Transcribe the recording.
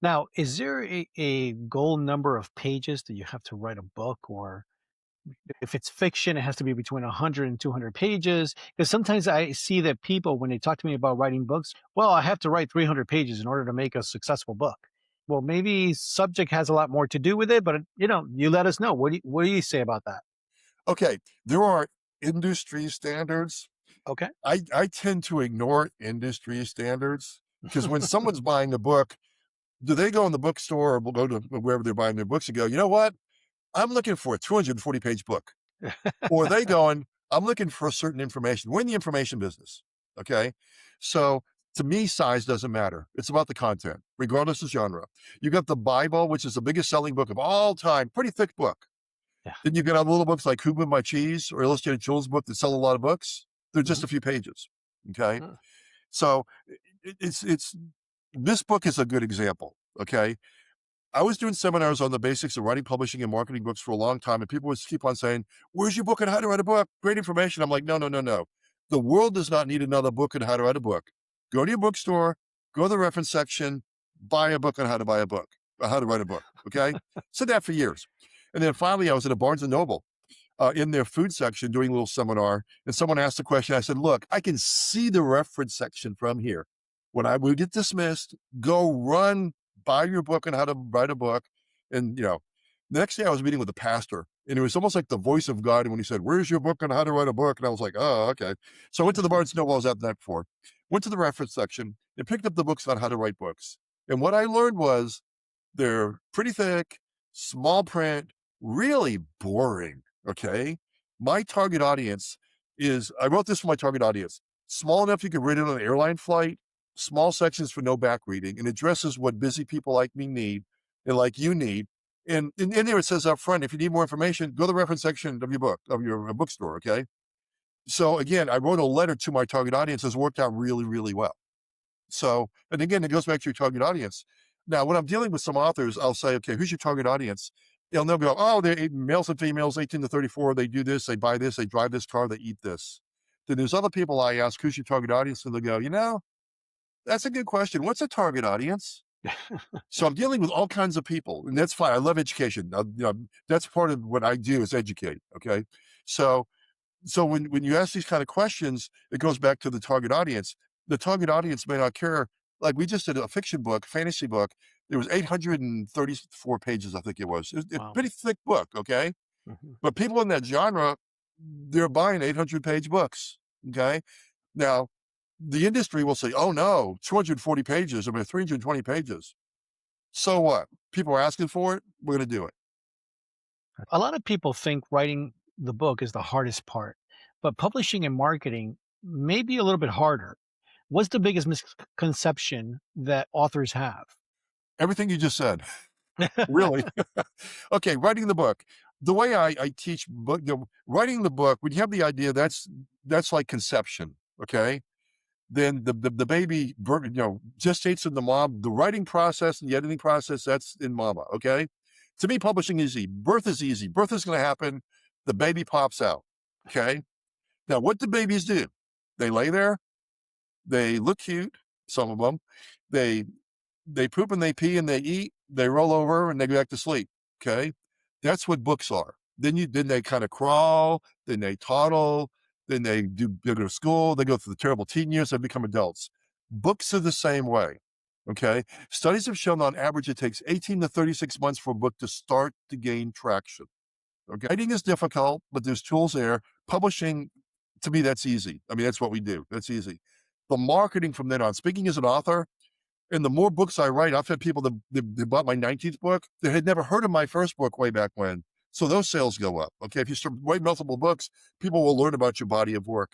Now, is there a goal number of pages that you have to write a book? Or if it's fiction, it has to be between 100 and 200 pages? Because sometimes I see that people, when they talk to me about writing books, well, I have to write 300 pages in order to make a successful book. Well, maybe subject has a lot more to do with it, but you let us know. What do you say about that? Okay, there are industry standards. Okay. I tend to ignore industry standards because when someone's buying a book, do they go in the bookstore or go to wherever they're buying their books and go, you know what? I'm looking for a 240-page book. Or are they going, I'm looking for a certain information. We're in the information business. Okay. So to me, size doesn't matter. It's about the content, regardless of genre. You got the Bible, which is the biggest selling book of all time, pretty thick book. Yeah. Then you get other little books like Who Moved My Cheese or Illustrated Children's Book that sell a lot of books. They're just Mhm. a few pages. Okay. Mm. So it's this book is a good example. Okay. I was doing seminars on the basics of writing, publishing, and marketing books for a long time, and people would keep on saying, "Where's your book on how to write a book? Great information." I'm like, no, no, no, no. The world does not need another book on how to write a book. Go to your bookstore, go to the reference section, buy a book on how to buy a book, or how to write a book. Okay, said that for years, and then finally, I was at a Barnes and Noble in their food section doing a little seminar, and someone asked a question. I said, "Look, I can see the reference section from here. When I will get dismissed, go run, buy your book on how to write a book." And the next day I was meeting with a pastor, and it was almost like the voice of God. And when he said, "Where's your book on how to write a book?" and I was like, "Oh, okay." So I went to the Barnes and Noble I was at the night before, went to the reference section, and picked up the books on how to write books. And what I learned was they're pretty thick, small print, really boring. Okay. My target audience I wrote this for my target audience, small enough you can read it on an airline flight, small sections for no back reading, and addresses what busy people like me need and like you need. And in there it says up front, if you need more information, go to the reference section of your bookstore. Okay. So again, I wrote a letter to my target audience that's worked out really, really well. So, and again, it goes back to your target audience. Now, when I'm dealing with some authors, I'll say, okay, who's your target audience? And they'll go, oh, they're males and females, 18 to 34. They do this, they buy this, they drive this car, they eat this. Then there's other people I ask, who's your target audience? And they'll go, that's a good question. What's a target audience? So I'm dealing with all kinds of people, and that's fine. I love education. That's part of what I do is educate. Okay. So when you ask these kind of questions, it goes back to the target audience. The target audience may not care. Like we just did a fiction book, fantasy book. There was 834 pages, I think it was. It's a Wow. pretty thick book, okay? Mhm. But people in that genre, they're buying 800-page books, okay? Now, the industry will say, oh no, 240 pages, I mean 320 pages. So what? People are asking for it, we're going to do it. A lot of people think writing the book is the hardest part, but publishing and marketing may be a little bit harder. What's the biggest misconception that authors have? Everything you just said. Really? Okay, writing the book. The way I teach book, writing the book, when you have the idea, that's like conception. Okay, then the baby, gestates in the mom. The writing process and the editing process, that's in mama. Okay, to me, publishing is easy. Birth is easy. Birth is going to happen. The baby pops out. Okay, now what do babies do? They lay there. They look cute. Some of them. They they poop and they pee and they eat, they roll over and they go back to sleep. Okay. That's what books are. Then they kind of crawl, then they toddle, then they go to school, they go through the terrible teen years, they become adults. Books are the same way. Okay. Studies have shown on average it takes 18 to 36 months for a book to start to gain traction. Okay. Writing is difficult, but there's tools there. Publishing, to me, that's easy. I mean, that's what we do. That's easy. The marketing from then on, speaking as an author, and the more books I write, I've had people that bought my 19th book that had never heard of my first book way back when. So those sales go up. Okay. If you start writing multiple books, people will learn about your body of work.